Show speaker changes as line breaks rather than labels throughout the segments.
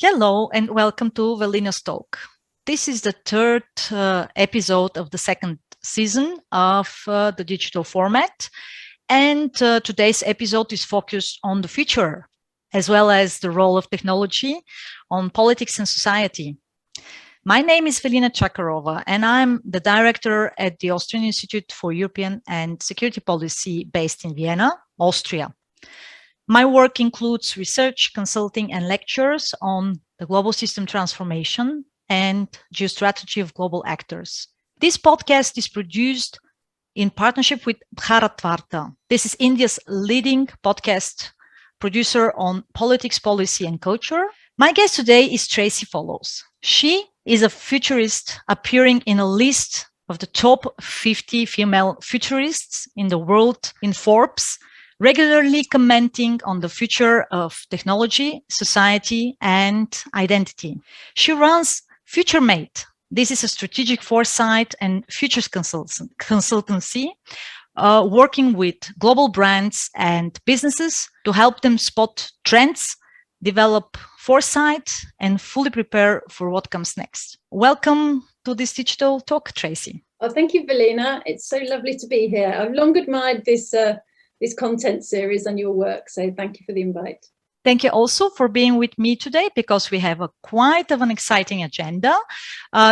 Hello and welcome to Velina's Talk. This is the third episode of the second season of the digital format. And today's episode is focused on the future, as well as the role of technology on politics and society. My name is Velina Chakarova, and I'm the director at the Austrian Institute for European and Security Policy based in Vienna, Austria. My work includes research, consulting, and lectures on the global system transformation and geostrategy of global actors. This podcast is produced in partnership with Bharatvarta. This is India's leading podcast producer on politics, policy, and culture. My guest today is Tracy Follows. She is a futurist appearing in a list of the top 50 female futurists in the world in Forbes, regularly commenting on the future of technology, society, and identity. She runs FutureMate. This is a strategic foresight and futures consultancy working with global brands and businesses to help them spot trends, develop foresight, and fully prepare for what comes next. Welcome to this digital talk, Tracy.
Oh, thank you, Velina. It's so lovely to be here. I've long admired this content series and your work. So thank you for the invite.
Thank you also for being with me today because we have quite of an exciting agenda.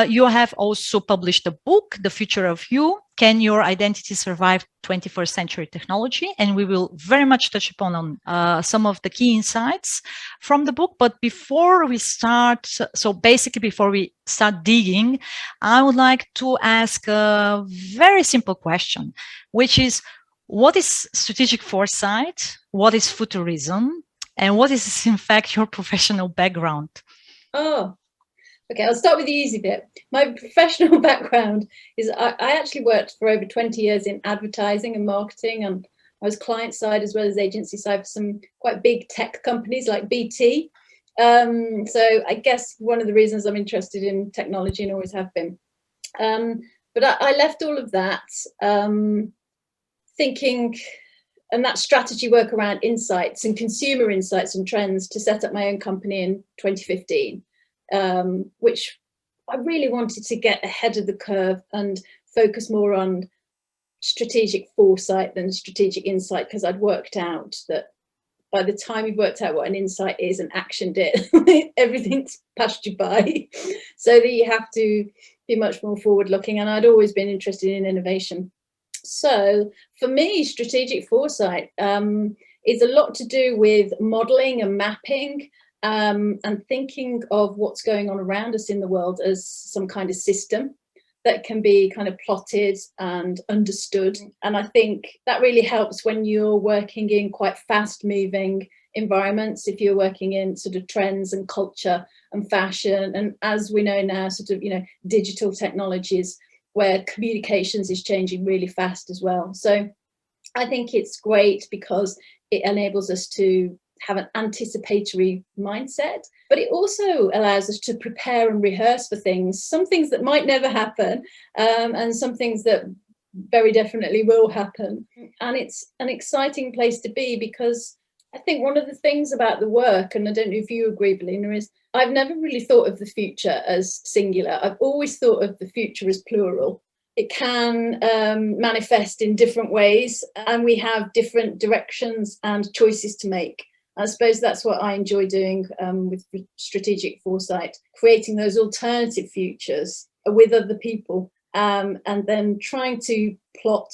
You have also published a book, The Future of You, Can Your Identity Survive 21st Century Technology? And we will very much touch upon some of the key insights from the book. But before we start, before we start digging, I would like to ask a very simple question, which is, what is strategic foresight? What is futurism? And what is, in fact, your professional background?
Oh, okay. I'll start with the easy bit. My professional background is I actually worked for over 20 years in advertising and marketing, and I was client side as well as agency side for some quite big tech companies like BT. So I guess one of the reasons I'm interested in technology and always have been. But I left all of that thinking, and that strategy work around insights and consumer insights and trends to set up my own company in 2015, which I really wanted to get ahead of the curve and focus more on strategic foresight than strategic insight, because I'd worked out that by the time you've worked out what an insight is and actioned it, everything's passed you by. So that you have to be much more forward looking. And I'd always been interested in innovation. So for me, strategic foresight is a lot to do with modeling and mapping and thinking of what's going on around us in the world as some kind of system that can be kind of plotted and understood. And I think that really helps when you're working in quite fast moving environments, if you're working in sort of trends and culture and fashion. And as we know now, sort of, digital technologies, where communications is changing really fast as well. So I think it's great because it enables us to have an anticipatory mindset, but it also allows us to prepare and rehearse for things, some things that might never happen, and some things that very definitely will happen. And it's an exciting place to be, because I think one of the things about the work, and I don't know if you agree, Velina, is I've never really thought of the future as singular. I've always thought of the future as plural. It can manifest in different ways, and we have different directions and choices to make. I suppose that's what I enjoy doing with strategic foresight, creating those alternative futures with other people, and then trying to plot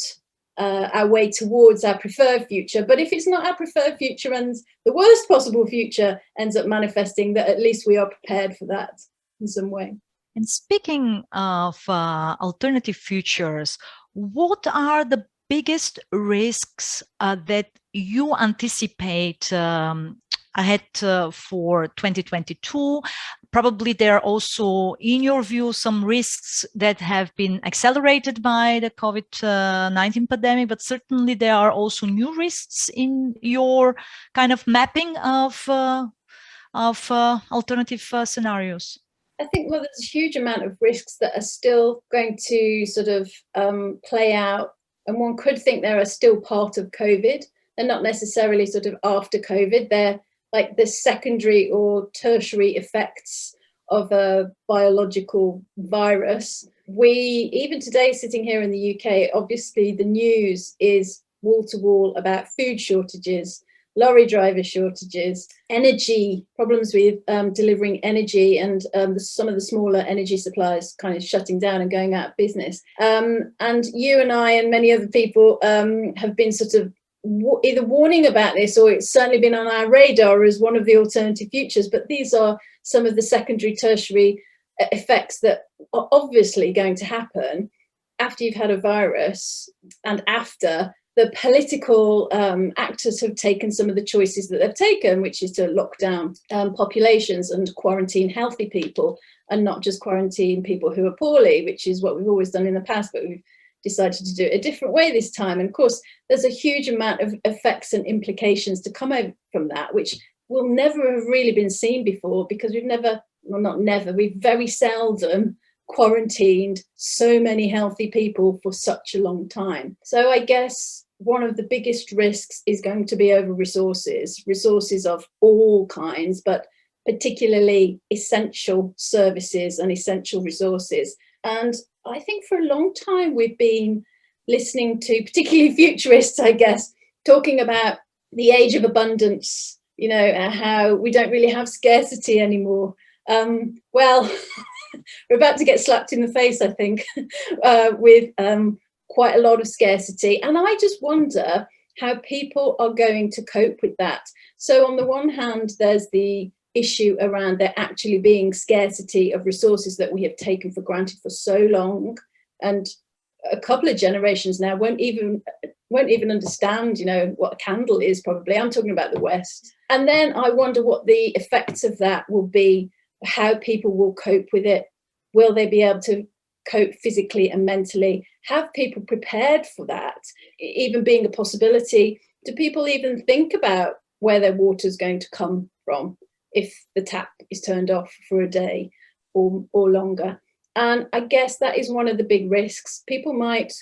our way towards our preferred future. But if it's not our preferred future and the worst possible future ends up manifesting, that at least we are prepared for that in some way.
And speaking of alternative futures, what are the biggest risks that you anticipate ahead for 2022? Probably there are also, in your view, some risks that have been accelerated by the COVID-19 pandemic, but certainly there are also new risks in your kind of mapping of alternative scenarios.
I think, well, there's a huge amount of risks that are still going to sort of play out, and one could think they are still part of COVID. They're not necessarily sort of after COVID. They're like the secondary or tertiary effects of a biological virus. We, even today, sitting here in the UK, obviously the news is wall to wall about food shortages, lorry driver shortages, energy problems with delivering energy, and some of the smaller energy suppliers kind of shutting down and going out of business. And you and I and many other people have been sort of either warning about this, or it's certainly been on our radar as one of the alternative futures. But these are some of the secondary, tertiary effects that are obviously going to happen after you've had a virus and after the political actors have taken some of the choices that they've taken, which is to lock down populations and quarantine healthy people and not just quarantine people who are poorly, which is what we've always done in the past, but we've decided to do it a different way this time. And of course, there's a huge amount of effects and implications to come out from that, which will never have really been seen before, because we've never, well, not never, we've very seldom quarantined so many healthy people for such a long time. So I guess one of the biggest risks is going to be over resources of all kinds, but particularly essential services and essential resources. And I think for a long time we've been listening to, particularly futurists, I guess, talking about the age of abundance, you know, how we don't really have scarcity anymore. Well, we're about to get slapped in the face, I think, with quite a lot of scarcity. And I just wonder how people are going to cope with that. So on the one hand, there's the issue around there actually being scarcity of resources that we have taken for granted for so long, and a couple of generations now won't even understand, you know, what a candle is. Probably, I'm talking about the West. And then I wonder what the effects of that will be, how people will cope with it. Will they be able to cope physically and mentally? Have people prepared for that even being a possibility? Do people even think about where their water is going to come from if the tap is turned off for a day or longer? And I guess that is one of the big risks. People might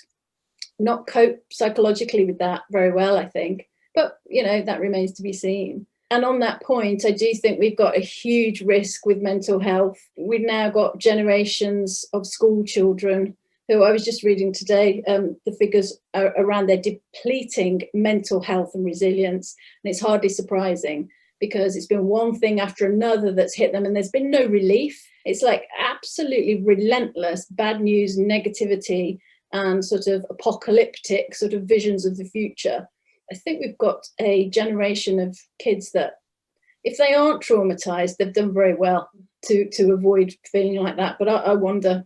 not cope psychologically with that very well, I think, but you know, that remains to be seen. And on that point, I do think we've got a huge risk with mental health. We've now got generations of school children who, I was just reading today, the figures are around their depleting mental health and resilience. And it's hardly surprising, because it's been one thing after another that's hit them and there's been no relief. It's like absolutely relentless bad news, negativity, and sort of apocalyptic sort of visions of the future. I think we've got a generation of kids that, if they aren't traumatized, they've done very well to avoid feeling like that. But I wonder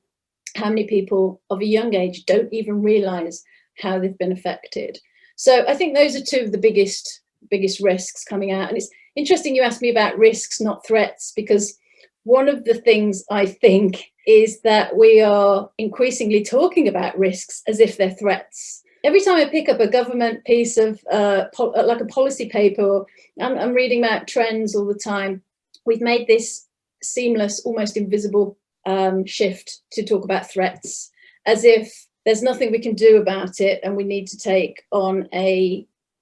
how many people of a young age don't even realize how they've been affected. So I think those are two of the biggest risks coming out. And it's interesting you asked me about risks, not threats, because one of the things I think is that we are increasingly talking about risks as if they're threats. Every time I pick up a government piece of like a policy paper, I'm reading about trends all the time. We've made this seamless, almost invisible shift to talk about threats, as if there's nothing we can do about it and we need to take on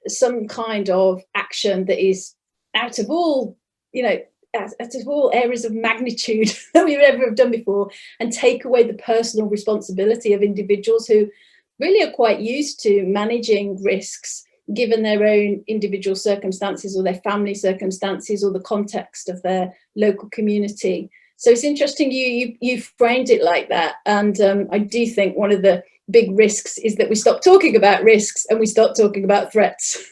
some kind of action that is out of all, you know, out of all areas of magnitude that we've ever done before, and take away the personal responsibility of individuals who really are quite used to managing risks given their own individual circumstances or their family circumstances or the context of their local community. So it's interesting you framed it like that. And I do think one of the big risks is that we stop talking about risks and we start talking about threats.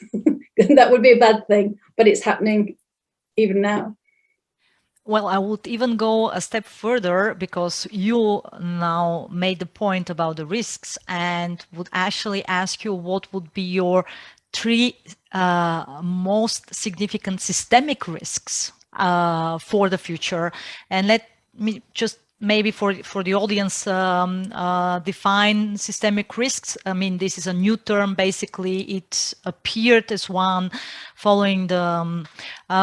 That would be a bad thing, but it's happening even now.
Well, I would even go a step further, because you now made the point about the risks, and would actually ask you what would be your three most significant systemic risks for the future. And let me just maybe for the audience, define systemic risks. I mean, this is a new term. Basically, it appeared as one following the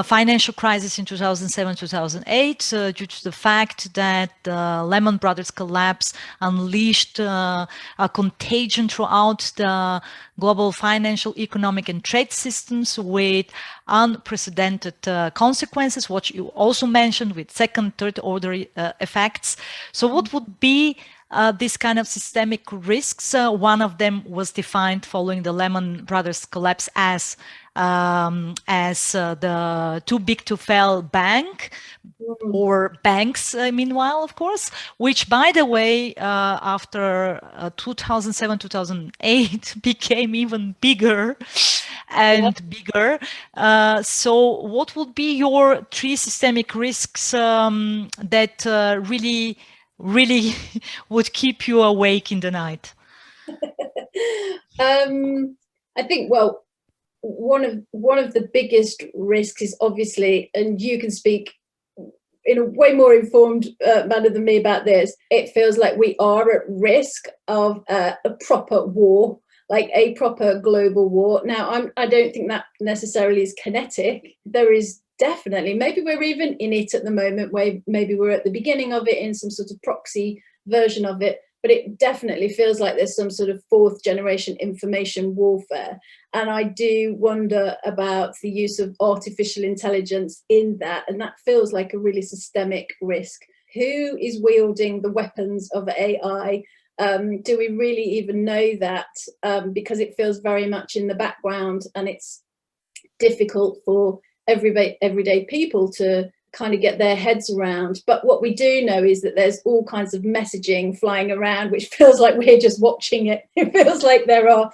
financial crisis in 2007, 2008, due to the fact that Lehman Brothers collapse unleashed a contagion throughout the global financial, economic, and trade systems with unprecedented consequences, what you also mentioned with second, third order effects. So what would be this kind of systemic risks? One of them was defined following the Lehman Brothers collapse as the too big to fail bank, or banks, meanwhile, of course, which, by the way, after 2007, 2008, became even bigger and bigger. So what would be your three systemic risks that really would keep you awake in the night?
I think, well, one of the biggest risks is obviously, and you can speak in a way more informed manner than me about this, it feels like we are at risk of a proper war, like a proper global war. Now, I don't think that necessarily is kinetic. There is definitely, maybe we're even in it at the moment, where maybe we're at the beginning of it in some sort of proxy version of it, but it definitely feels like there's some sort of fourth generation information warfare. And I do wonder about the use of artificial intelligence in that. And that feels like a really systemic risk. Who is wielding the weapons of AI? Do we really even know that? Because it feels very much in the background, and it's difficult for everyday people to kind of get their heads around. But what we do know is that there's all kinds of messaging flying around, which feels like we're just watching it. It feels like there are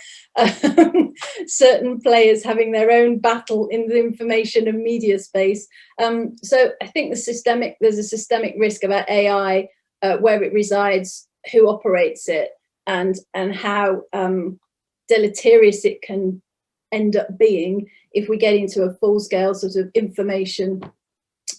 certain players having their own battle in the information and media space. So I think there's a systemic risk about AI, where it resides, who operates it, and how deleterious it can end up being if we get into a full-scale sort of information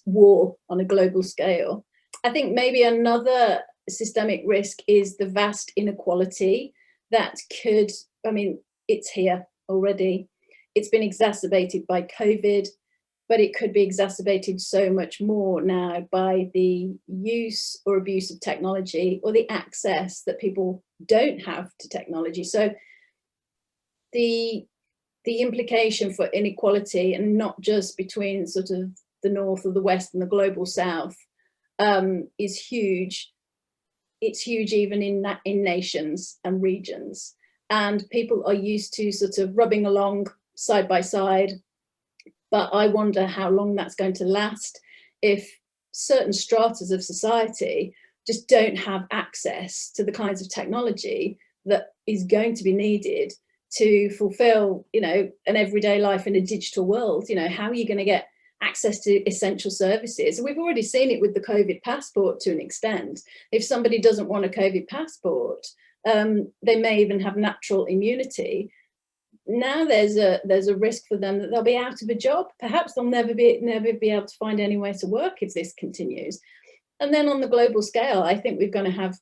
war on a global scale. I think maybe another systemic risk is the vast inequality that could, I mean, it's here already. It's been exacerbated by COVID, but it could be exacerbated so much more now by the use or abuse of technology, or the access that people don't have to technology. So the implication for inequality, and not just between sort of the North or the West and the global South, is huge. It's huge even in nations and regions. And people are used to sort of rubbing along side by side. But I wonder how long that's going to last if certain stratas of society just don't have access to the kinds of technology that is going to be needed to fulfill, you know, an everyday life in a digital world. You know, how are you going to get access to essential services? And we've already seen it with the COVID passport to an extent. If somebody doesn't want a COVID passport, they may even have natural immunity. Now there's a risk for them that they'll be out of a job. Perhaps they'll never be able to find anywhere to work if this continues. And then on the global scale, I think we're going to have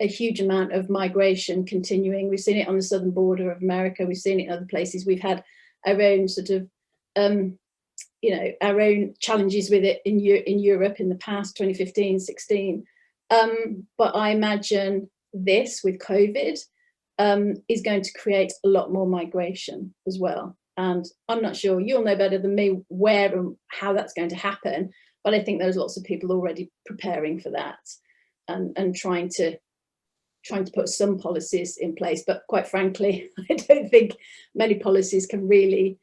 a huge amount of migration continuing. We've seen it on the southern border of America. We've seen it in other places. We've had our own sort of, you know, our own challenges with it in Europe in the past, 2015, 16. But I imagine this with COVID is going to create a lot more migration as well. And I'm not sure, you'll know better than me where and how that's going to happen, but I think there's lots of people already preparing for that and trying to put some policies in place. But quite frankly, I don't think many policies can really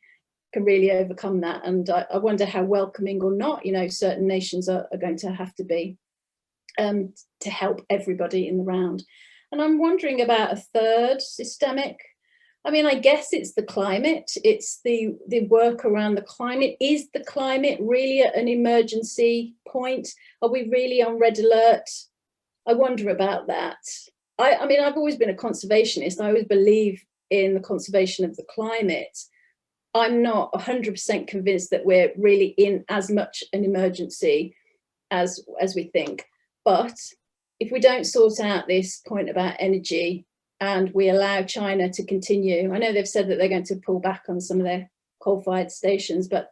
overcome that. And I wonder how welcoming or not, you know, certain nations are going to have to be to help everybody in the round. And I'm wondering about a third systemic. I mean, I guess it's the climate. It's the work around the climate. Is the climate really at an emergency point? Are we really on red alert? I wonder about that. I mean, I've always been a conservationist. I always believe in the conservation of the climate. I'm not 100% convinced that we're really in as much an emergency as we think. But if we don't sort out this point about energy and we allow China to continue, I know they've said that they're going to pull back on some of their coal-fired stations, but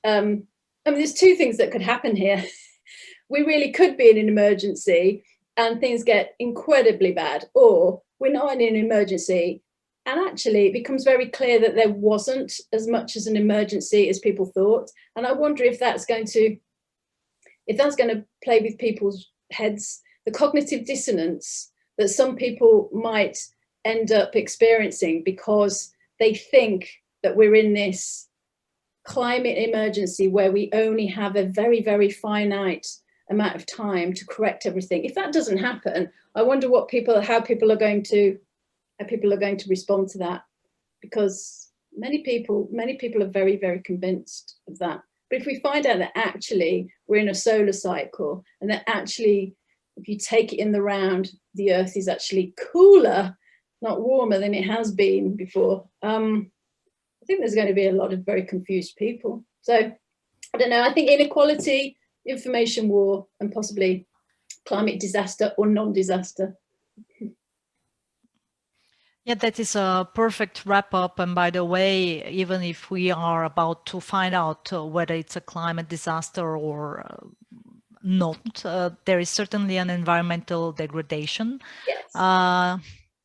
I mean, there's two things that could happen here. We really could be in an emergency and things get incredibly bad, or we're not in an emergency and actually it becomes very clear that there wasn't as much as an emergency as people thought. And I wonder if that's going to play with people's heads, the cognitive dissonance that some people might end up experiencing because they think that we're in this climate emergency where we only have a very, very finite amount of time to correct everything. If that doesn't happen, I wonder how people are going to respond to that, because many people are very, very convinced of that. But if we find out that actually we're in a solar cycle and that actually, if you take it in the round, the Earth is actually cooler, not warmer than it has been before, I think there's going to be a lot of very confused people. So I don't know, I think inequality, information war, and possibly climate disaster or non-disaster.
Yeah, that is a perfect wrap up. And by the way, even if we are about to find out whether it's a climate disaster or not, there is certainly an environmental degradation.
Yes.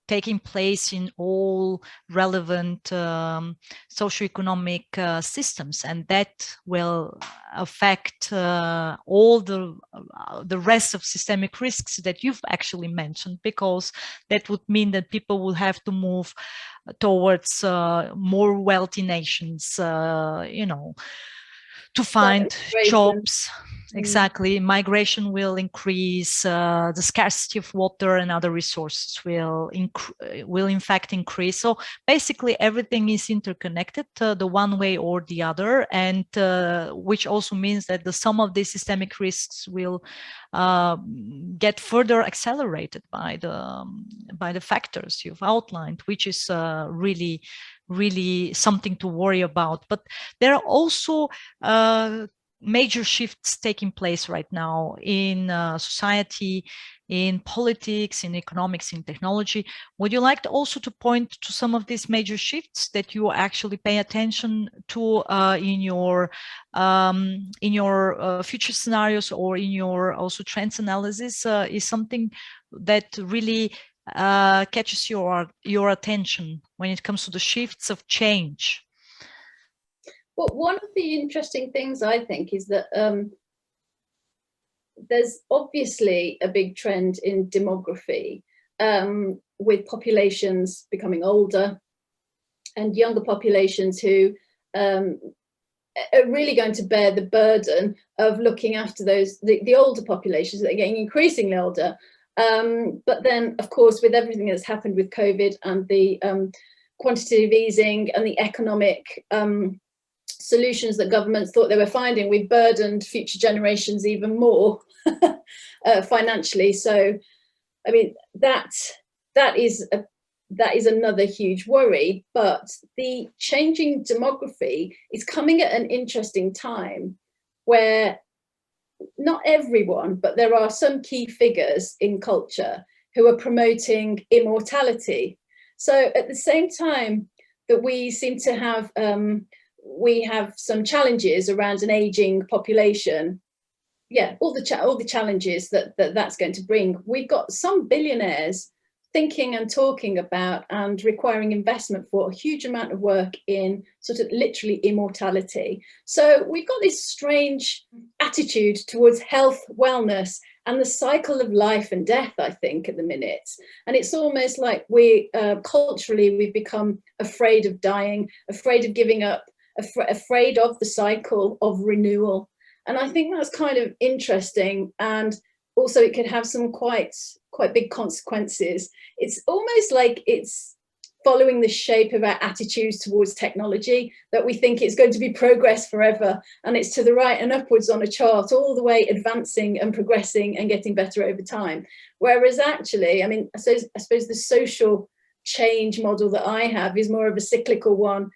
Taking place in all relevant socioeconomic systems, and that will affect all the rest of systemic risks that you've actually mentioned, because that would mean that people will have to move towards more wealthy nations, to find jobs. Exactly. Migration will increase, the scarcity of water and other resources will in fact increase. So basically everything is interconnected, the one way or the other, and which also means that the sum of these systemic risks will get further accelerated by the factors you've outlined, which is really something to worry about. But there are also major shifts taking place right now in society, in politics, in economics, in technology. Would you like to also to point to some of these major shifts that you actually pay attention to in your future scenarios, or in your also trends analysis? Is something that really catches your attention when it comes to the shifts of change?
Well, one of the interesting things I think is that there's obviously a big trend in demography, with populations becoming older and younger populations who are really going to bear the burden of looking after the older populations that are getting increasingly older. But then, of course, with everything that's happened with COVID and the quantitative easing and the economic solutions that governments thought they were finding, we've burdened future generations even more financially. So, I mean, that is another huge worry. But the changing demography is coming at an interesting time where not everyone, but there are some key figures in culture who are promoting immortality. So at the same time that we seem to have we have some challenges around an aging population. Yeah, all the challenges that's going to bring. We've got some billionaires thinking and talking about and requiring investment for a huge amount of work in sort of literally immortality. So we've got this strange attitude towards health, wellness, and the cycle of life and death, I think, at the minute. And it's almost like we culturally, we've become afraid of dying, afraid of giving up, afraid of the cycle of renewal. And I think that's kind of interesting. And also it could have some quite big consequences. It's almost like it's following the shape of our attitudes towards technology, that we think it's going to be progress forever, and it's to the right and upwards on a chart, all the way advancing and progressing and getting better over time. Whereas actually, I mean, I suppose the social change model that I have is more of a cyclical one.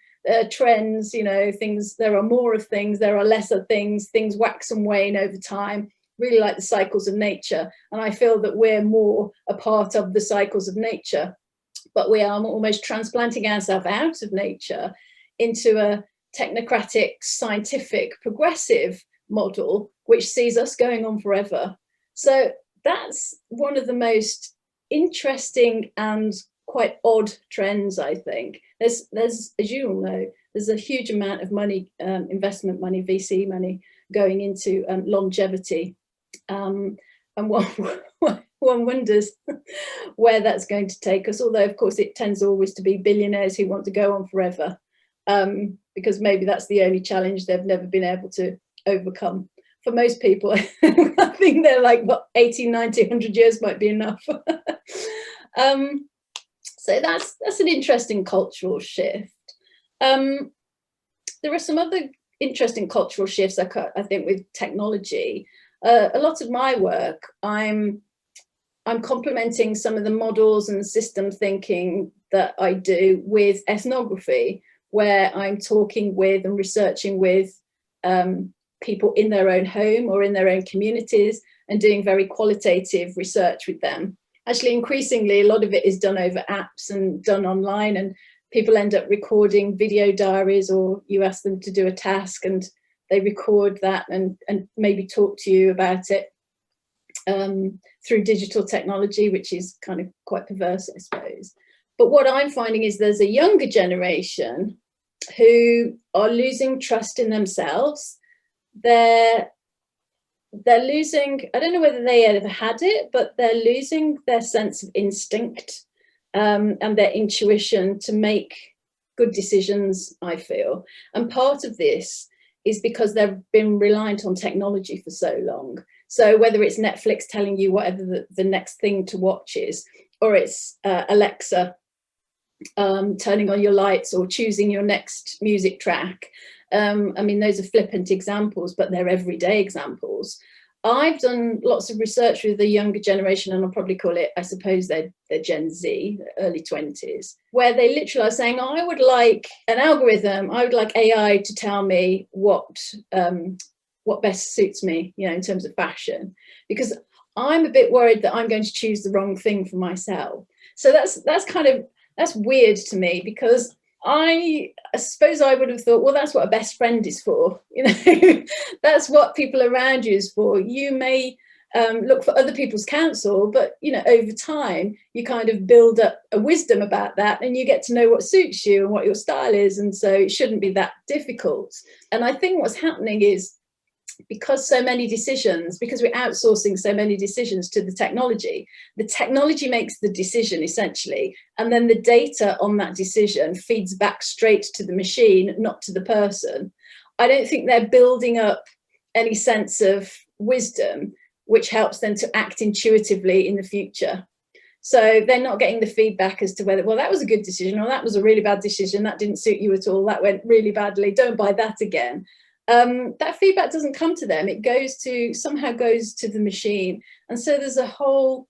Trends, things, there are more of things, there are lesser things wax and wane over time. really like the cycles of nature. And I feel that we're more a part of the cycles of nature, but we are almost transplanting ourselves out of nature into a technocratic, scientific, progressive model, which sees us going on forever. So that's one of the most interesting and quite odd trends, I think. There's, as you all know, there's a huge amount of money, investment money, VC money, going into longevity. And one wonders where that's going to take us, although of course it tends always to be billionaires who want to go on forever, because maybe that's the only challenge they've never been able to overcome. For most people, I think they're like, what, 80, 90, 100 years might be enough. So that's an interesting cultural shift. There are some other interesting cultural shifts, I think, with technology. A lot of my work, I'm complementing some of the models and system thinking that I do with ethnography, where I'm talking with and researching with people in their own home or in their own communities and doing very qualitative research with them. Actually, increasingly, a lot of it is done over apps and done online, and people end up recording video diaries, or you ask them to do a task and they record that and maybe talk to you about it through digital technology, which is kind of quite perverse, I suppose. But what I'm finding is there's a younger generation who are losing trust in themselves. They're losing, I don't know whether they ever had it, but they're losing their sense of instinct and their intuition to make good decisions, I feel. And part of this is because they've been reliant on technology for so long. So whether it's Netflix telling you whatever the next thing to watch is, or it's Alexa turning on your lights or choosing your next music track. I mean, those are flippant examples, but they're everyday examples. I've done lots of research with the younger generation, and I'll probably call it, I suppose they're Gen Z, early 20s, where they literally are saying, I would like an algorithm, I would like AI to tell me what best suits me, you know, in terms of fashion, because I'm a bit worried that I'm going to choose the wrong thing for myself. So that's weird to me, because I suppose I would have thought, well, that's what a best friend is for. You know, that's what people around you is for. You may look for other people's counsel, but, you know, over time, you kind of build up a wisdom about that and you get to know what suits you and what your style is. And so it shouldn't be that difficult. And I think what's happening is, because we're outsourcing so many decisions to the technology makes the decision essentially, and then the data on that decision feeds back straight to the machine, not to the person. I don't think they're building up any sense of wisdom which helps them to act intuitively in the future. So they're not getting the feedback as to whether, well, that was a good decision, or that was a really bad decision, that didn't suit you at all, that went really badly, don't buy that again. That feedback doesn't come to them. It somehow goes to the machine. And so there's a whole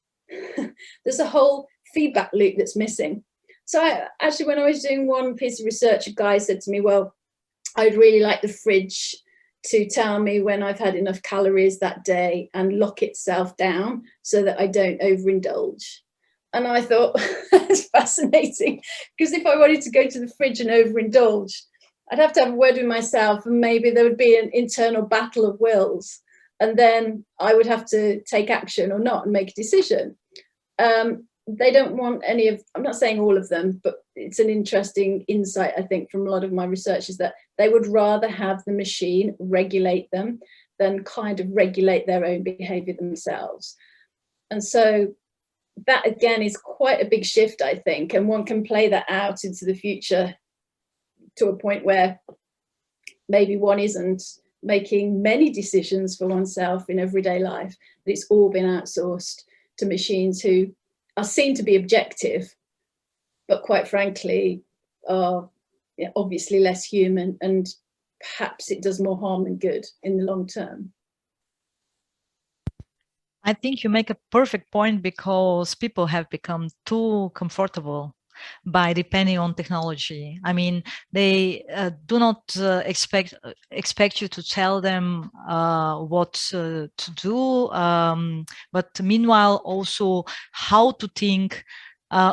feedback loop that's missing. So actually, when I was doing one piece of research, a guy said to me, well, I'd really like the fridge to tell me when I've had enough calories that day and lock itself down so that I don't overindulge. And I thought, that's fascinating, because if I wanted to go to the fridge and overindulge, I'd have to have a word with myself, and maybe there would be an internal battle of wills, and then I would have to take action or not and make a decision. They don't want any of, I'm not saying all of them, but it's an interesting insight, I think, from a lot of my research, is that they would rather have the machine regulate them than kind of regulate their own behavior themselves. And so that, again, is quite a big shift, I think, and one can play that out into the future to a point where maybe one isn't making many decisions for oneself in everyday life, that it's all been outsourced to machines who are seen to be objective, but quite frankly are obviously less human, and perhaps it does more harm than good in the long term.
I think you make a perfect point, because people have become too comfortable by depending on technology. I mean, they do not expect you to tell them what to do, but meanwhile also how to think,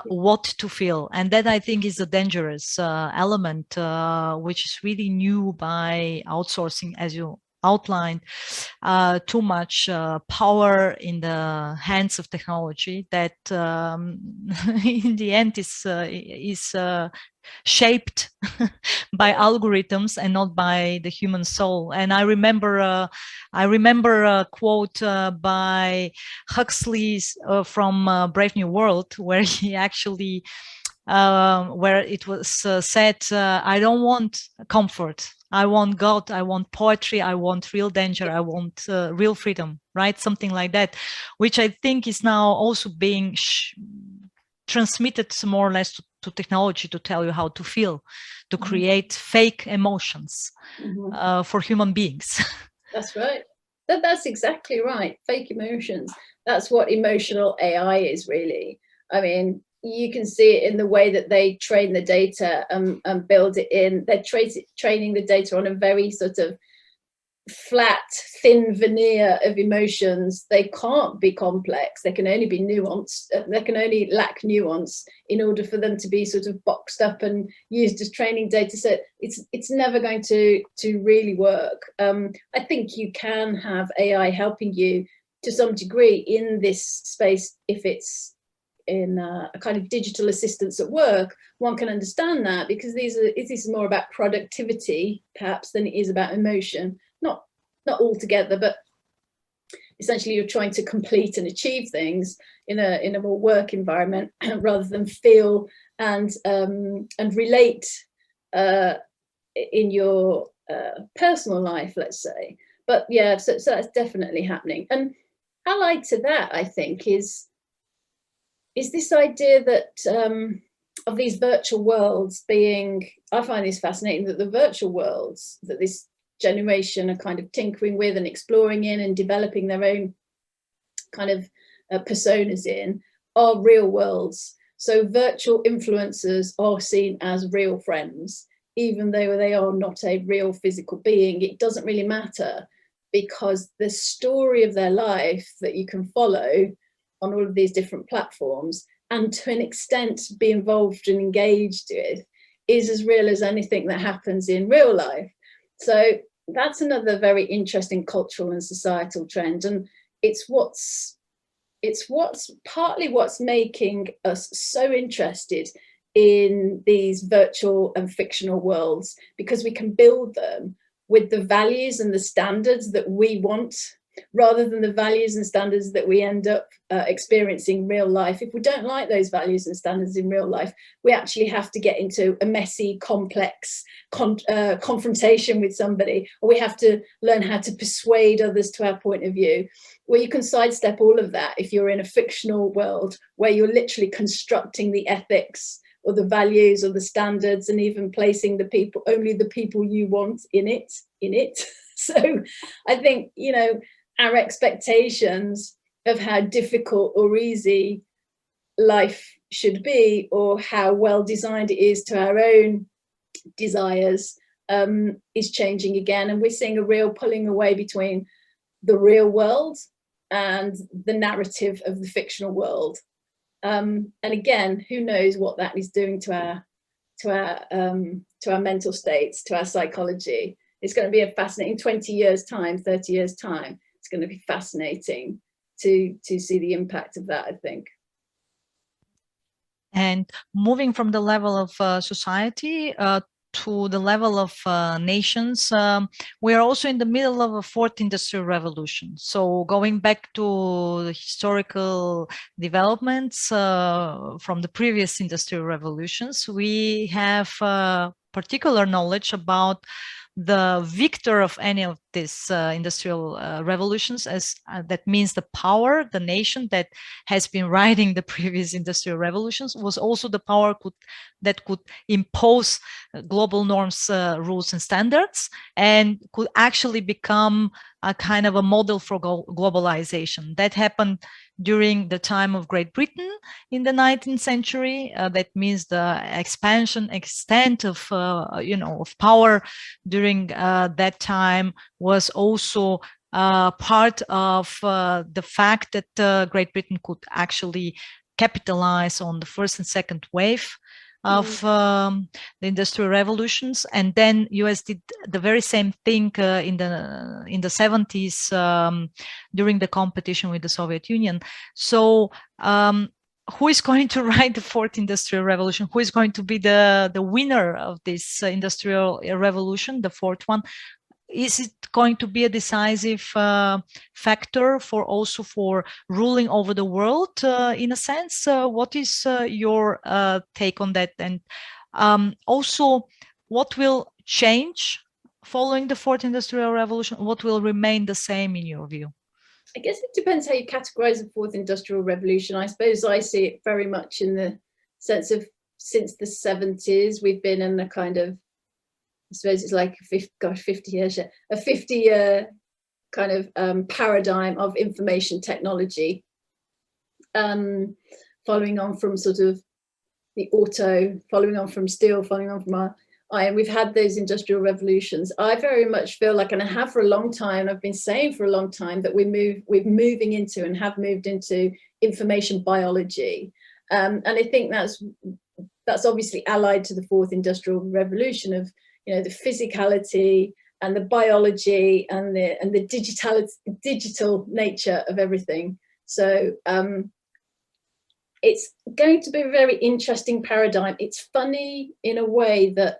what to feel. And that, I think, is a dangerous element, which is really new by outsourcing, as you outlined. Too much power in the hands of technology that in the end is shaped by algorithms and not by the human soul. And I remember a quote by Huxley from Brave New World, where he actually where it was said, I don't want comfort, I want God, I want poetry, I want real danger, I want real freedom, right? Something like that, which I think is now also being transmitted more or less to technology, to tell you how to feel, to create fake emotions for human beings.
That's right. That's exactly right. Fake emotions. That's what emotional AI is, really. I mean, you can see it in the way that they train the data and build it in. They're training the data on a very sort of flat, thin veneer of emotions. They can't be complex. They can only be nuanced. They can only lack nuance in order for them to be sort of boxed up and used as training data. So it's never going to really work. I think you can have AI helping you to some degree in this space if it's in a kind of digital assistance at work. One can understand that because this is more about productivity perhaps than it is about emotion. Not altogether, but essentially you're trying to complete and achieve things in a more work environment rather than feel and relate in your personal life, let's say. But yeah, so that's definitely happening. And allied to that, I think, is this idea that of these virtual worlds being, I find this fascinating, that the virtual worlds that this generation are kind of tinkering with and exploring in and developing their own kind of personas in are real worlds. So virtual influencers are seen as real friends, even though they are not a real physical being. It doesn't really matter because the story of their life that you can follow on all of these different platforms and to an extent be involved and engaged with is as real as anything that happens in real life. So that's another very interesting cultural and societal trend, and it's what's partly what's making us so interested in these virtual and fictional worlds, because we can build them with the values and the standards that we want, rather than the values and standards that we end up experiencing in real life. If we don't like those values and standards in real life, we actually have to get into a messy, complex confrontation with somebody, or we have to learn how to persuade others to our point of view. Well, you can sidestep all of that if you're in a fictional world where you're literally constructing the ethics or the values or the standards and even placing only the people you want in it. So I think, our expectations of how difficult or easy life should be, or how well designed it is to our own desires, is changing again. And we're seeing a real pulling away between the real world and the narrative of the fictional world. And again, who knows what that is doing to our mental states, to our psychology. It's going to be a fascinating 20 years time, 30 years time. It's going to be fascinating to see the impact of that, I think.
And moving from the level of society to the level of nations, we are also in the middle of a fourth industrial revolution. So going back to the historical developments from the previous industrial revolutions, we have particular knowledge about the victor of any of these industrial revolutions, as that means the power, the nation that has been riding the previous industrial revolutions was also the power that could impose global norms, rules and standards, and could actually become a kind of a model for globalization. That happened during the time of Great Britain in the 19th century. That means the extent of of power during that time was also part of the fact that Great Britain could actually capitalize on the first and second wave of the industrial revolutions, and then US did the very same thing in the 70s during the competition with the Soviet Union. So who is going to ride the fourth industrial revolution? Who is going to be the winner of this industrial revolution, the fourth one? Is it going to be a decisive factor for ruling over the world in a sense? What is your take on that? And also, what will change following the fourth industrial revolution? What will remain the same in your view?
I guess it depends how you categorize the fourth industrial revolution. I suppose I see it very much in the sense of since the 70s, we've been in a kind of, I suppose it's like 50-year kind of paradigm of information technology, following on from sort of the auto, following on from steel, following on from iron. We've had those industrial revolutions. I very much feel like, and I have for a long time, I've been saying for a long time that we're moving into and have moved into information biology. And I think that's obviously allied to the fourth industrial revolution of, the physicality and the biology and the digital nature of everything. So it's going to be a very interesting paradigm. It's funny in a way that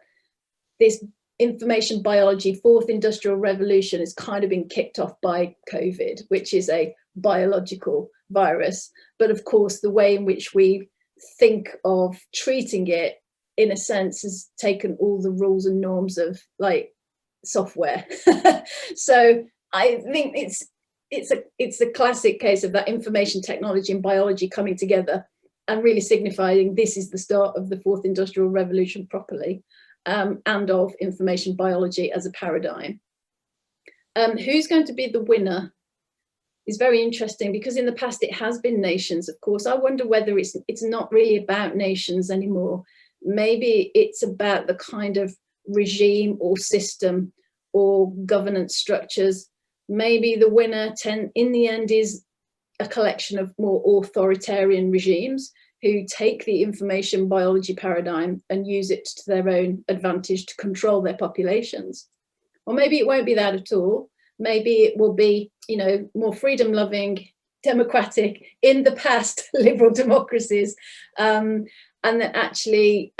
this information biology, fourth industrial revolution, has kind of been kicked off by COVID, which is a biological virus. But of course, the way in which we think of treating it, in a sense, has taken all the rules and norms of like software. So I think it's a classic case of that information technology and biology coming together and really signifying this is the start of the fourth industrial revolution properly, and of information biology as a paradigm. Who's going to be the winner is very interesting, because in the past it has been nations, of course. I wonder whether it's not really about nations anymore. Maybe it's about the kind of regime or system or governance structures. Maybe the winner in the end is a collection of more authoritarian regimes who take the information biology paradigm and use it to their own advantage to control their populations. Or maybe it won't be that at all. Maybe it will be, more freedom-loving, democratic, in the past, liberal democracies, and that actually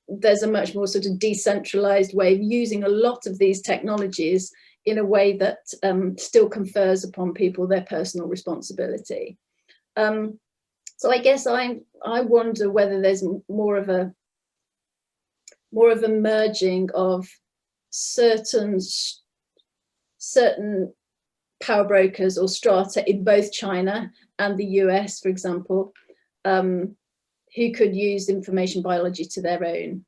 there's a much more sort of decentralized way of using a lot of these technologies in a way that still confers upon people their personal responsibility. So I guess I wonder whether there's more of a merging of certain power brokers or strata in both China and the US, for example, who could use information biology to their own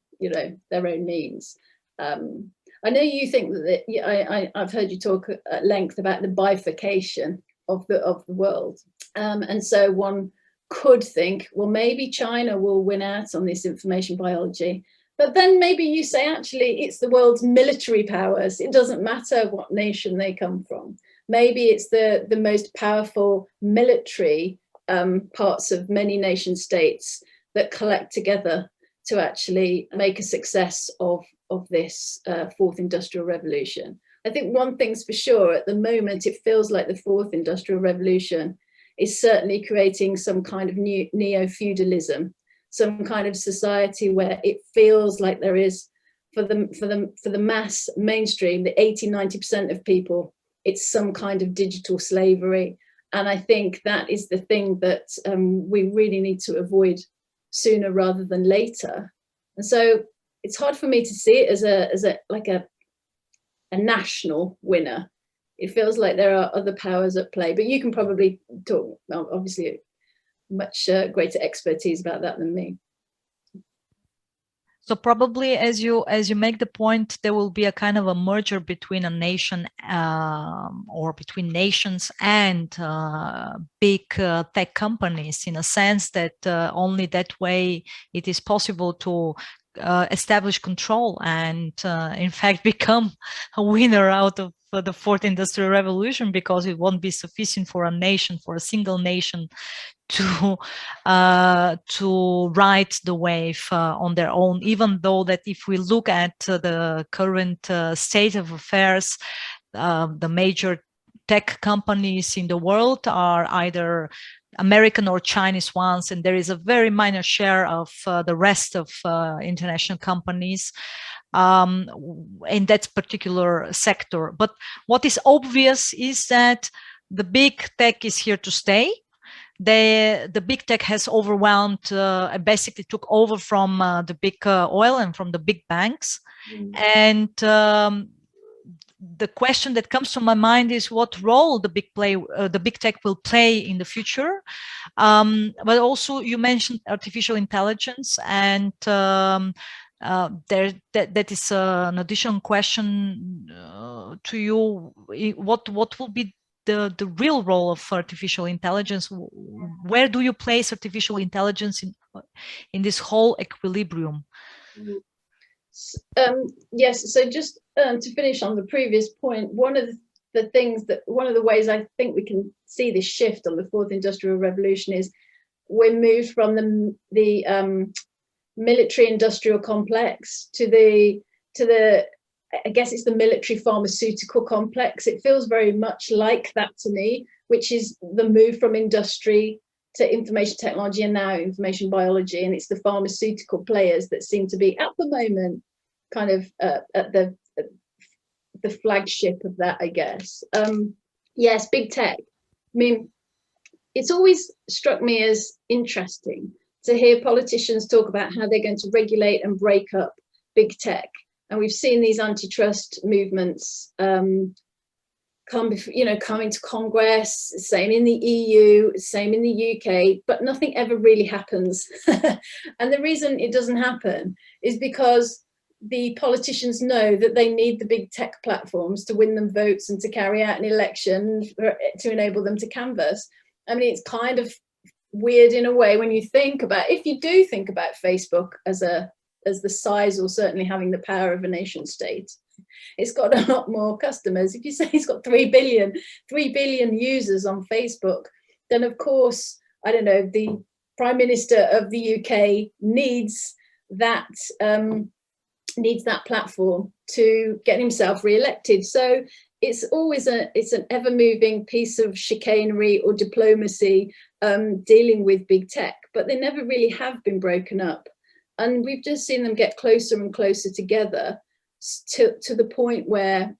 means. I know you think that I've heard you talk at length about the bifurcation of the world, and so one could think, well, maybe China will win out on this information biology, but then maybe you say actually it's the world's military powers. It doesn't matter what nation they come from. Maybe it's the most powerful military parts of many nation states that collect together to actually make a success of this fourth industrial revolution. I think one thing's for sure, at the moment, it feels like the fourth industrial revolution is certainly creating some kind of new neo-feudalism, some kind of society where it feels like there is, for the mass mainstream, the 80-90% of people, it's some kind of digital slavery. And I think that is the thing that we really need to avoid sooner rather than later. And so it's hard for me to see it as a national winner. It feels like there are other powers at play, but you can probably talk, obviously, much greater expertise about that than me.
So probably, as you make the point, there will be a kind of a merger between a nation or between nations and big tech companies, in a sense that only that way it is possible to establish control and in fact become a winner out of the fourth industrial revolution, because it won't be sufficient for a nation, for a single nation, to ride the wave on their own. Even though that if we look at the current state of affairs, the major tech companies in the world are either American or Chinese ones, and there is a very minor share of the rest of international companies in that particular sector. But what is obvious is that the big tech is here to stay. The big tech has overwhelmed, basically took over from the big oil and from the big banks. And the question that comes to my mind is what role the big tech will play in the future. But also you mentioned artificial intelligence, and that is an additional question to you. What will be the real role of artificial intelligence? Where do you place artificial intelligence in this whole equilibrium?
Yes, so just to finish on the previous point, one of the ways I think we can see this shift on the fourth industrial revolution is we're moved from the military industrial complex to the I guess it's the military pharmaceutical complex. It feels very much like that to me, which is the move from industry to information technology and now information biology. And it's the pharmaceutical players that seem to be at the moment kind of at the flagship of that, I guess. Yes, big tech. I mean, it's always struck me as interesting to hear politicians talk about how they're going to regulate and break up big tech. And we've seen these antitrust movements come into Congress, same in the EU, same in the UK, but nothing ever really happens. And the reason it doesn't happen is because the politicians know that they need the big tech platforms to win them votes and to carry out an election to enable them to canvass. I mean, it's kind of weird in a way when you think about, if you do think about Facebook as the size, or certainly having the power of a nation state, it's got a lot more customers. If you say it's got 3 billion users on Facebook, then of course, I don't know, the Prime Minister of the UK needs that platform to get himself re-elected. So it's always an ever-moving piece of chicanery or diplomacy dealing with big tech, but they never really have been broken up. And we've just seen them get closer and closer together to the point where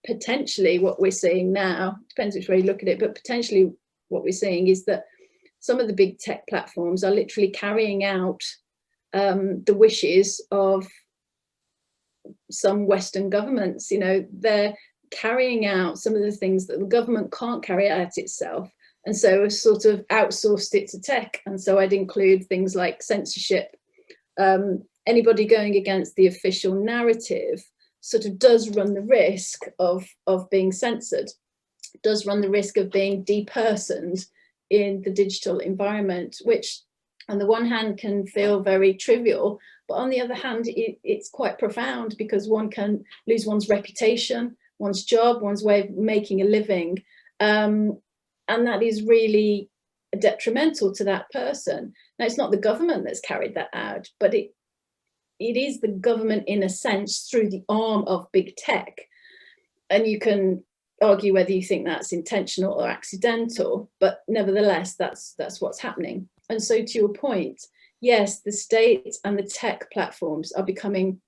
potentially what we're seeing now, depends which way you look at it, but potentially what we're seeing is that some of the big tech platforms are literally carrying out the wishes of some Western governments. You know, they're carrying out some of the things that the government can't carry out itself. And so have sort of outsourced it to tech. And so I'd include things like censorship. Anybody going against the official narrative sort of does run the risk of being censored, does run the risk of being depersoned in the digital environment, which on the one hand can feel very trivial, but on the other hand, it's quite profound, because one can lose one's reputation, one's job, one's way of making a living. And that is really detrimental to that person. Now, it's not the government that's carried that out, but it is the government in a sense through the arm of big tech. And you can argue whether you think that's intentional or accidental, but nevertheless, that's what's happening. And so to your point, yes, the state and the tech platforms are becoming,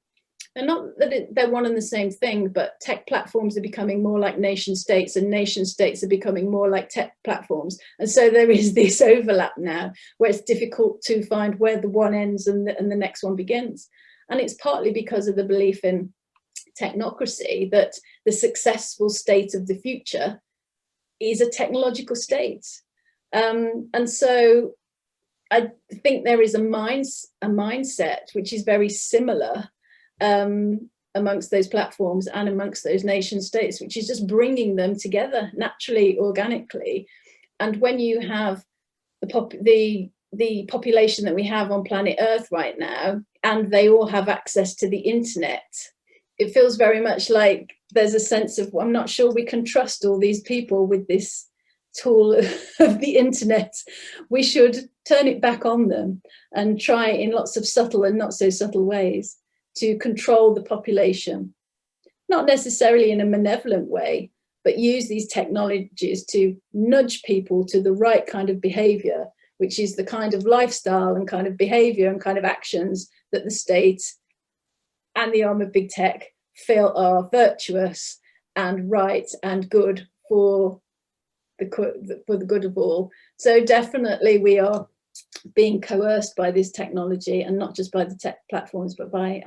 and not that they're one and the same thing, but tech platforms are becoming more like nation states, and nation states are becoming more like tech platforms. And so there is this overlap now where it's difficult to find where the one ends and the next one begins. And it's partly because of the belief in technocracy, that the successful state of the future is a technological state. And so I think there is a mindset which is very similar amongst those platforms and amongst those nation states, which is just bringing them together naturally, organically. And when you have the population that we have on planet Earth right now, and they all have access to the internet, it feels very much like there's a sense of, well, I'm not sure we can trust all these people with this tool of the internet. We should turn it back on them and try in lots of subtle and not so subtle ways to control the population, not necessarily in a malevolent way, but use these technologies to nudge people to the right kind of behavior, which is the kind of lifestyle and kind of behavior and kind of actions that the state and the arm of big tech feel are virtuous and right and good for the good of all. So definitely we are being coerced by this technology, and not just by the tech platforms, but by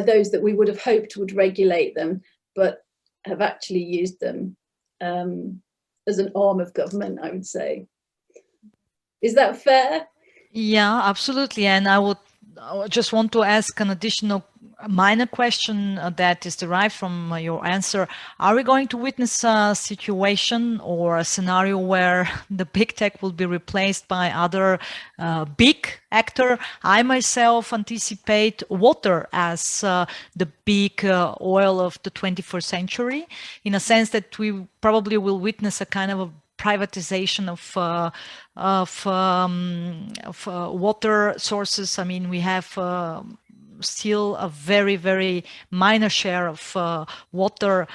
those that we would have hoped would regulate them, but have actually used them as an arm of government, I would say. Is that fair?
Yeah, absolutely. And I just want to ask an additional minor question that is derived from your answer. Are we going to witness a situation or a scenario where the big tech will be replaced by other big actor? I myself anticipate water as the big oil of the 21st century, in a sense that we probably will witness a kind of a privatization of water sources. I mean, we have still a very, very minor share of water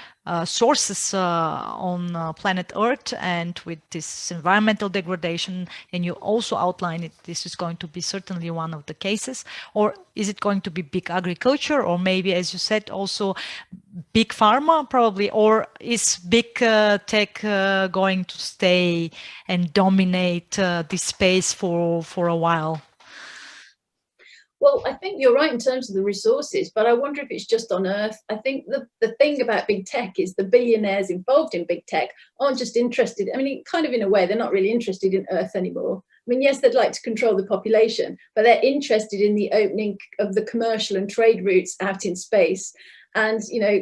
sources on planet Earth, and with this environmental degradation, and you also outline it, this is going to be certainly one of the cases. Or is it going to be big agriculture, or maybe, as you said, also big pharma probably, or is big tech going to stay and dominate this space for a while?
Well, I think you're right in terms of the resources, but I wonder if it's just on Earth. I think the thing about big tech is the billionaires involved in big tech aren't just interested. I mean, kind of in a way, they're not really interested in Earth anymore. I mean, yes, they'd like to control the population, but they're interested in the opening of the commercial and trade routes out in space, and, you know,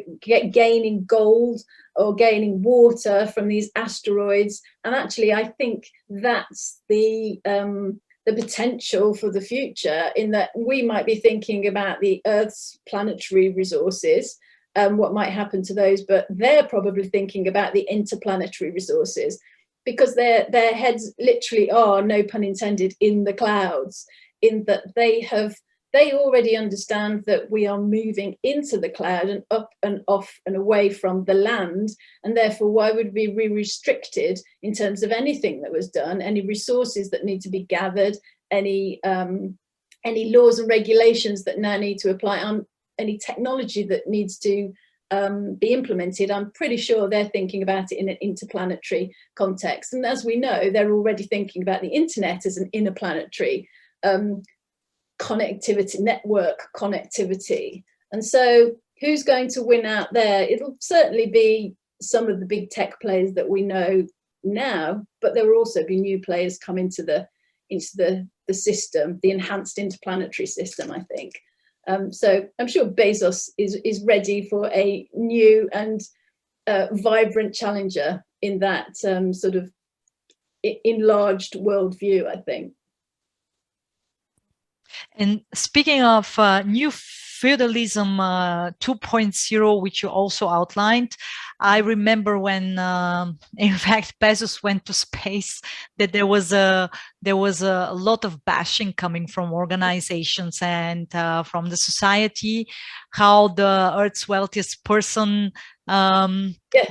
gaining gold or gaining water from these asteroids. And actually, I think that's the potential for the future, in that we might be thinking about the Earth's planetary resources, what might happen to those, but they're probably thinking about the interplanetary resources, because their heads literally are, no pun intended, in the clouds, in that they already understand that we are moving into the cloud and up and off and away from the land, and therefore why would we be restricted in terms of anything that was done, any resources that need to be gathered, any laws and regulations that now need to apply, on any technology that needs to be implemented. I'm pretty sure they're thinking about it in an interplanetary context, and as we know, they're already thinking about the internet as an interplanetary connectivity, network connectivity. And so who's going to win out there? It'll certainly be some of the big tech players that we know now, but there will also be new players come into the system, the enhanced interplanetary system, I think. So I'm sure Bezos is ready for a new and vibrant challenger in that sort of enlarged worldview, I think.
And speaking of new feudalism 2.0, which you also outlined, I remember when, in fact, Bezos went to space, that there was a lot of bashing coming from organizations and from the society, how the Earth's wealthiest person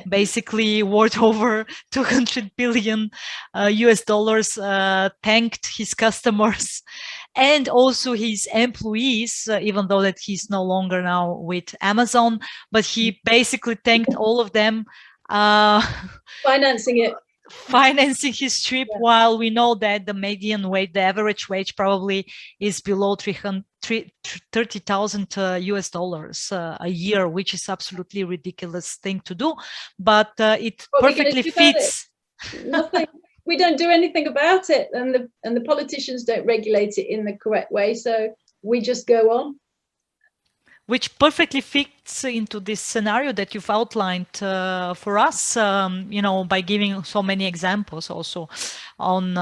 basically worth over 200 billion US dollars thanked his customers and also his employees, even though that he's no longer now with Amazon, but he basically thanked all of them.
Financing it.
financing his trip,
Yeah.
while we know that the median wage, the average wage probably is below 30,000 US dollars a year, which is absolutely ridiculous thing to do. But it
What are we gonna
perfectly
do about it?
fits.
Nothing. We don't do anything about it, and the politicians don't regulate it in the correct way, so we just go on.
Which perfectly fits into this scenario that you've outlined for us, by giving so many examples also on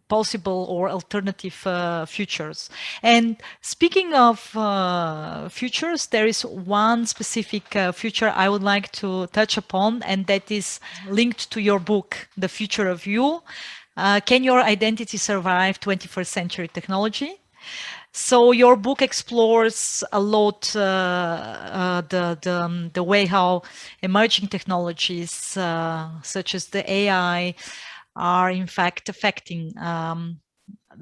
possible or alternative futures. And speaking of futures, there is one specific future I would like to touch upon, and that is linked to your book, The Future of You. Can your identity survive 21st century technology? So your book explores a lot the way how emerging technologies such as the AI are in fact affecting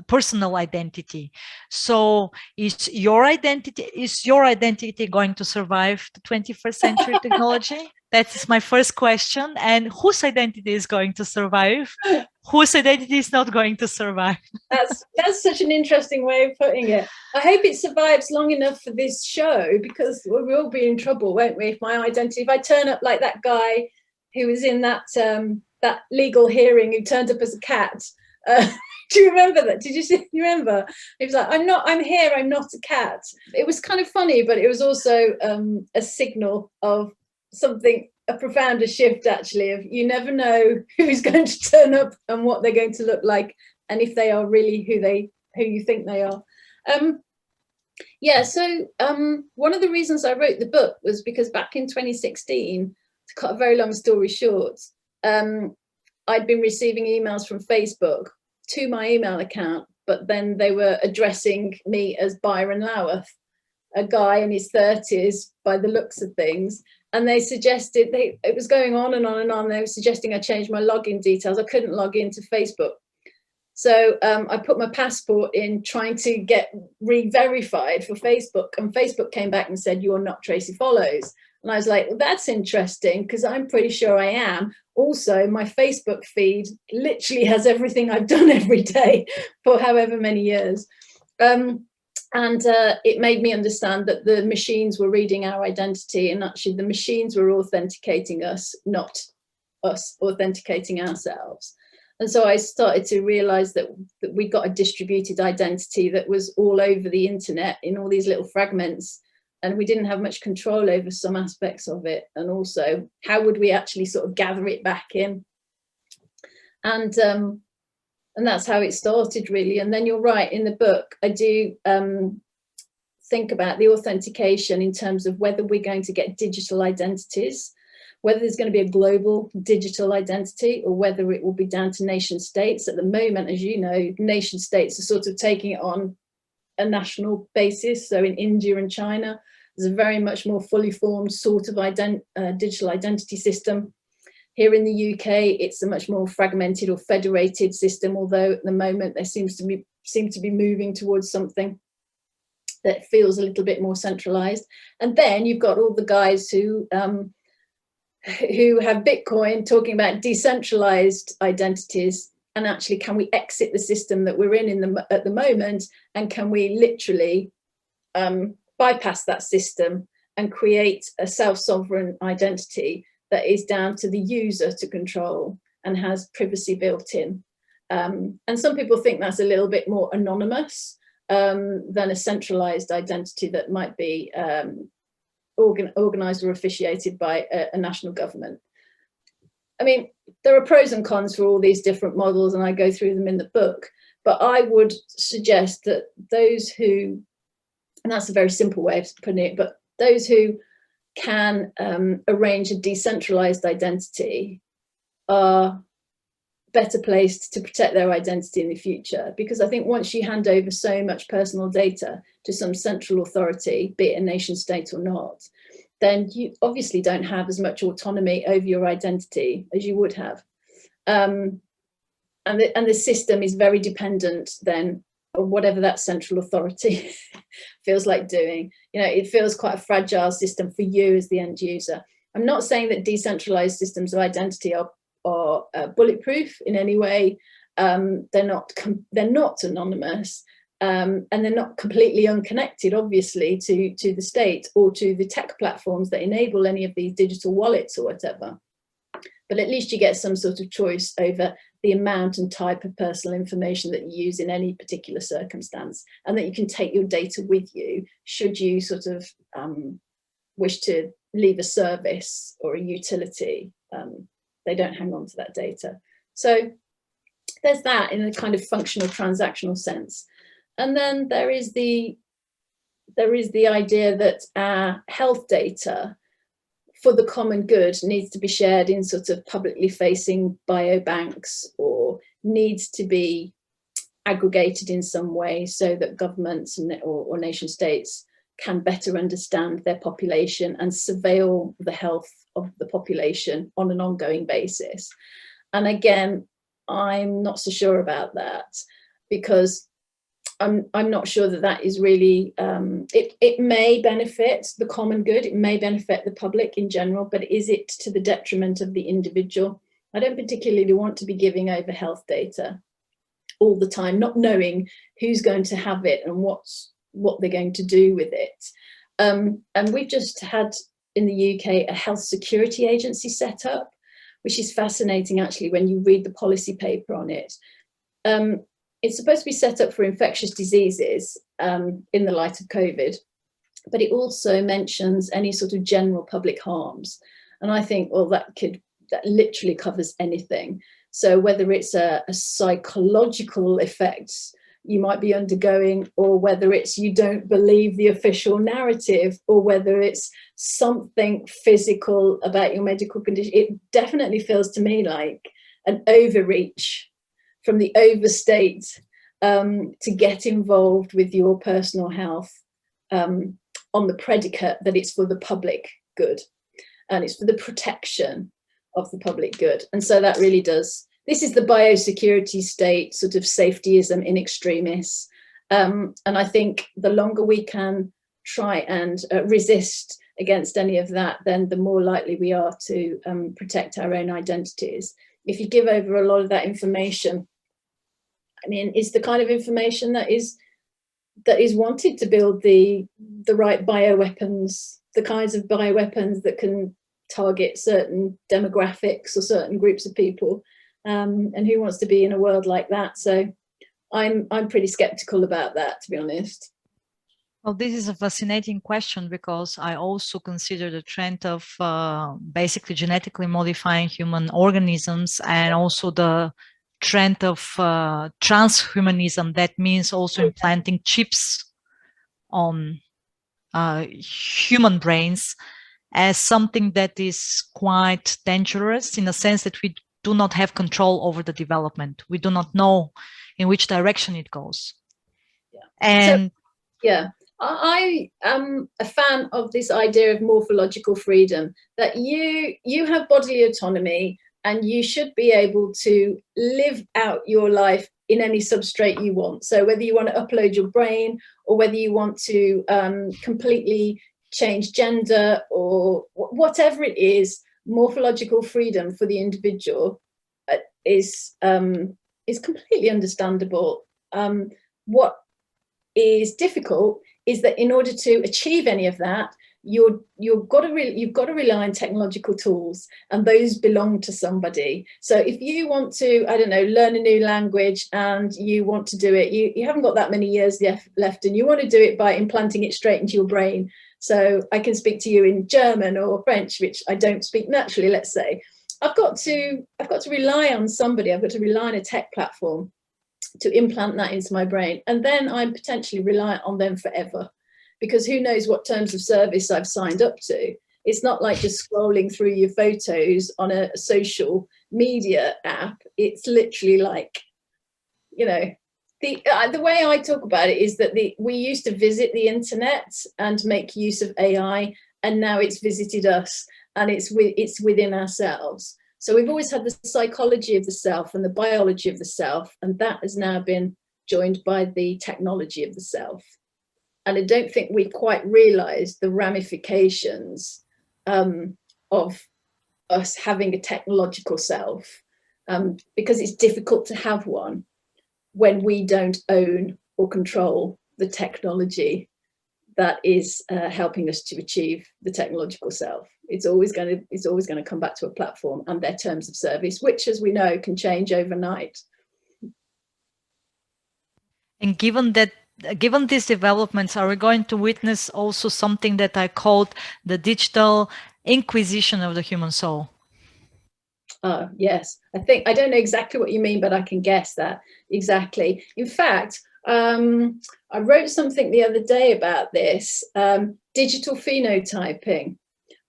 personal identity. So is your identity going to survive the 21st century technology? That's my first question. And whose identity is going to survive? Whose identity is not going to survive?
That's such an interesting way of putting it. I hope it survives long enough for this show, because we'll be in trouble, won't we? If my identity, if I turn up like that guy who was in that that legal hearing who turned up as a cat. Do you remember that? Did you remember? He was like, I'm here, I'm not a cat. It was kind of funny, but it was also a signal of something, a profounder shift, actually, of you never know who's going to turn up and what they're going to look like, and if they are really who you think they are. So one of the reasons I wrote the book was because back in 2016, to cut a very long story short, I'd been receiving emails from Facebook to my email account, but then they were addressing me as Byron Lowath, a guy in his 30s by the looks of things. And they suggested, it was going on and on and on. They were suggesting I change my login details. I couldn't log into Facebook. So I put my passport in trying to get re-verified for Facebook, and Facebook came back and said, "You're not Tracy Follows." And I was like, well, that's interesting, because I'm pretty sure I am. Also, my Facebook feed literally has everything I've done every day for however many years. It made me understand that the machines were reading our identity, and actually the machines were authenticating us, not us authenticating ourselves. And so I started to realize that we got a distributed identity that was all over the internet in all these little fragments, and we didn't have much control over some aspects of it. And also, how would we actually sort of gather it back in? And that's how it started, really. And then you're right, in the book, I do think about the authentication in terms of whether we're going to get digital identities, whether there's going to be a global digital identity, or whether it will be down to nation states. At the moment, as you know, nation states are sort of taking it on a national basis. So in India and China, there's a very much more fully formed sort of digital identity system. Here in the UK, it's a much more fragmented or federated system, although at the moment there seem to be moving towards something that feels a little bit more centralized. And then you've got all the guys who have Bitcoin talking about decentralized identities, and actually, can we exit the system that we're in at the moment, and can we literally bypass that system and create a self-sovereign identity that is down to the user to control and has privacy built in? And some people think that's a little bit more anonymous than a centralized identity that might be organized or officiated by a national government. I mean, there are pros and cons for all these different models, and I go through them in the book, but I would suggest that those who, and that's a very simple way of putting it, but those who can arrange a decentralized identity are better placed to protect their identity in the future. Because I think once you hand over so much personal data to some central authority, be it a nation state or not, then you obviously don't have as much autonomy over your identity as you would have. And the system is very dependent then on whatever that central authority feels like doing. You know, it feels quite a fragile system for you as the end user. I'm not saying that decentralized systems of identity are bulletproof in any way. They're not anonymous, and they're not completely unconnected, obviously, to the state or to the tech platforms that enable any of these digital wallets or whatever. But at least you get some sort of choice over the amount and type of personal information that you use in any particular circumstance, and that you can take your data with you should you sort of wish to leave a service or a utility. They don't hang on to that data. So there's that in a kind of functional transactional sense. And then there is the idea that our health data for the common good needs to be shared in sort of publicly facing biobanks, or needs to be aggregated in some way so that governments or nation states can better understand their population and surveil the health of the population on an ongoing basis. And again, I'm not so sure about that, because I'm not sure that that is really, it may benefit the common good, it may benefit the public in general, but is it to the detriment of the individual? I don't particularly want to be giving over health data all the time, not knowing who's going to have it and what they're going to do with it. And we've just had in the UK a health security agency set up, which is fascinating actually when you read the policy paper on it. It's supposed to be set up for infectious diseases in the light of COVID, but it also mentions any sort of general public harms. And I think, well, that literally covers anything. So whether it's a psychological effect you might be undergoing, or whether it's you don't believe the official narrative, or whether it's something physical about your medical condition, it definitely feels to me like an overreach from the overstate to get involved with your personal health on the predicate that it's for the public good and it's for the protection of the public good. And so that really does, this is the biosecurity state, sort of safetyism in extremis. And I think the longer we can try and resist against any of that, then the more likely we are to protect our own identities. If you give over a lot of that information, I mean, it's the kind of information that is wanted to build the right bioweapons, the kinds of bioweapons that can target certain demographics or certain groups of people. And who wants to be in a world like that? So I'm pretty skeptical about that, to be honest.
Well, this is a fascinating question, because I also consider the trend of basically genetically modifying human organisms, and also the trend of transhumanism. That means also implanting chips on human brains, as something that is quite dangerous, in a sense that we do not have control over the development. We do not know in which direction it goes.
Yeah.
And
so, yeah, I am a fan of this idea of morphological freedom, that you have bodily autonomy and you should be able to live out your life in any substrate you want. So whether you want to upload your brain, or whether you want to completely change gender, or whatever it is, morphological freedom for the individual is completely understandable. What is difficult is that in order to achieve any of that, you've got to rely on technological tools, and those belong to somebody. So if you want to, I don't know, learn a new language, and you want to do it, you haven't got that many years left, and you want to do it by implanting it straight into your brain. So I can speak to you in German or French, which I don't speak naturally, let's say. I've got to rely on somebody. I've got to rely on a tech platform to implant that into my brain, and then I'm potentially reliant on them forever, because who knows what terms of service I've signed up to. It's not like just scrolling through your photos on a social media app. It's literally like, you know, the way I talk about it is that we used to visit the internet and make use of AI, and now it's visited us, and it's within ourselves. So we've always had the psychology of the self and the biology of the self, and that has now been joined by the technology of the self. And I don't think we quite realised the ramifications of of us having a technological self, because it's difficult to have one when we don't own or control the technology that is helping us to achieve the technological self. It's always going to come back to a platform and their terms of service, which, as we know, can change overnight.
And given these developments, are we going to witness also something that I called the digital inquisition of the human soul?
Yes, I don't know exactly what you mean, but I can guess that exactly. In fact, I wrote something the other day about this, digital phenotyping,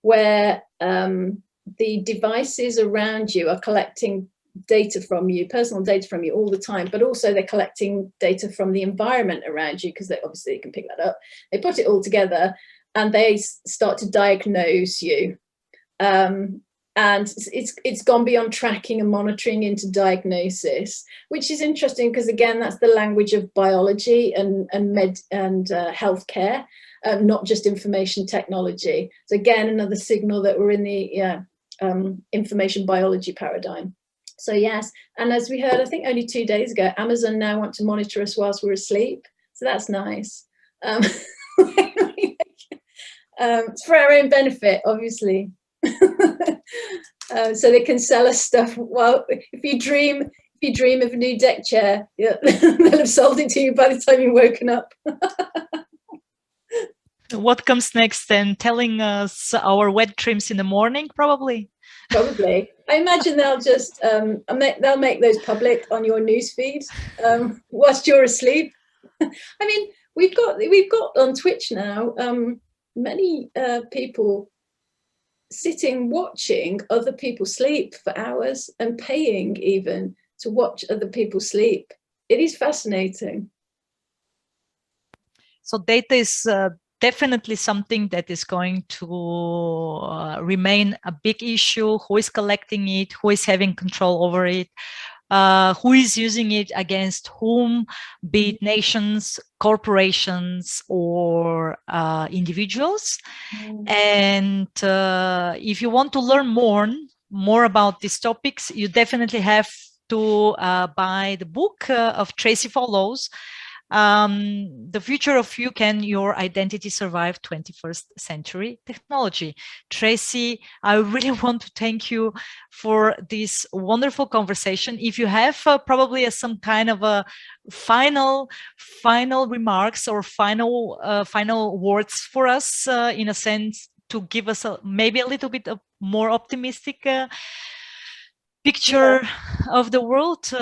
where the devices around you are collecting data from you, personal data from you all the time, but also they're collecting data from the environment around you, because they obviously can pick that up. They put it all together and they start to diagnose you. And it's gone beyond tracking and monitoring into diagnosis, which is interesting because, again, that's the language of biology and healthcare, not just information technology. So again, another signal that we're in the information biology paradigm. So yes, and as we heard, I think only 2 days ago, Amazon now want to monitor us whilst we're asleep. So that's nice. It's for our own benefit, obviously. So they can sell us stuff. Well, if you dream of a new deck chair, yeah, they'll have sold it to you by the time you've woken up.
What comes next then? Telling us our wet dreams in the morning, probably?
Probably. I imagine they'll just they'll make those public on your newsfeed whilst you're asleep. I mean, we've got on Twitch now many people sitting watching other people sleep for hours and paying even to watch other people sleep. It is fascinating.
So data is definitely something that is going to remain a big issue. Who is collecting it? Who is having control over it? Who is using it against whom, be it nations, corporations, or individuals. And if you want to learn more about these topics, you definitely have to buy the book of Tracy Follows, The Future of You: Can Your Identity Survive 21st Century Technology? Tracy, I really want to thank you for this wonderful conversation. If you have probably some kind of a final remarks or final words for us, in a sense, to give us maybe a little bit of more optimistic picture of the world,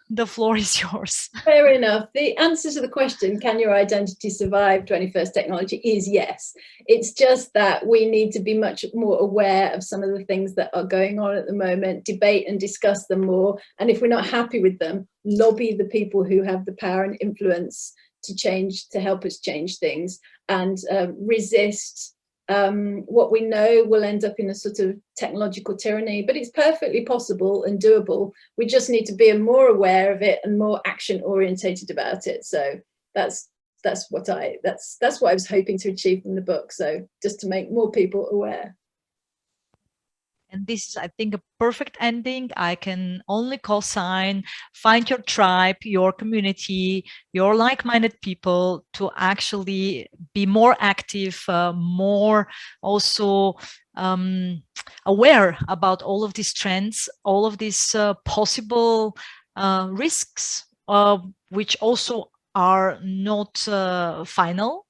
the floor is yours.
Fair enough. The answer to the question, can your identity survive 21st technology, is yes. It's just that we need to be much more aware of some of the things that are going on at the moment, debate and discuss them more. And if we're not happy with them, lobby the people who have the power and influence to help us change things, and resist what we know will end up in a sort of technological tyranny. But it's perfectly possible and doable. We just need to be more aware of it and more action orientated about it. So that's what I was hoping to achieve from the book. So just to make more people aware.
And this is, I think, a perfect ending. I can only co-sign. Find your tribe, your community, your like-minded people to actually be more active, more also aware about all of these trends, all of these possible risks, which also are not final.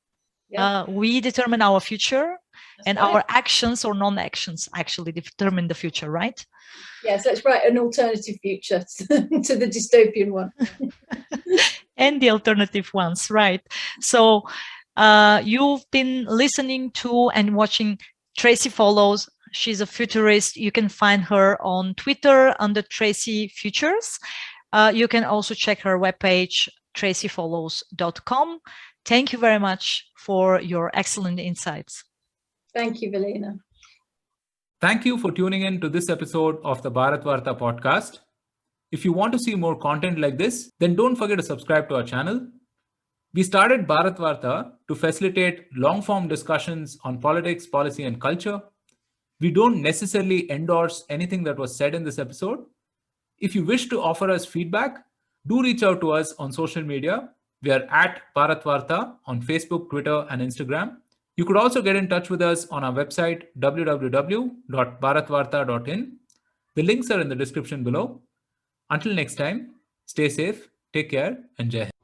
Yep. We determine our future. That's and right. Our actions or non-actions actually determine the future, right?
Yes, let's write an alternative future to the dystopian one.
And the alternative ones, right? So you've been listening to and watching Tracy Follows. She's a futurist. You can find her on Twitter under Tracy Futures. You can also check her webpage, tracyfollows.com. Thank you very much for your excellent insights.
Thank you, Velina.
Thank you for tuning in to this episode of the Bharat Varta podcast. If you want to see more content like this, then don't forget to subscribe to our channel. We started Bharat Varta to facilitate long-form discussions on politics, policy, and culture. We don't necessarily endorse anything that was said in this episode. If you wish to offer us feedback, do reach out to us on social media. We are at Bharat Varta on Facebook, Twitter, and Instagram. You could also get in touch with us on our website, www.bharatvarta.in. The links are in the description below. Until next time, stay safe, take care, and Jai Hind.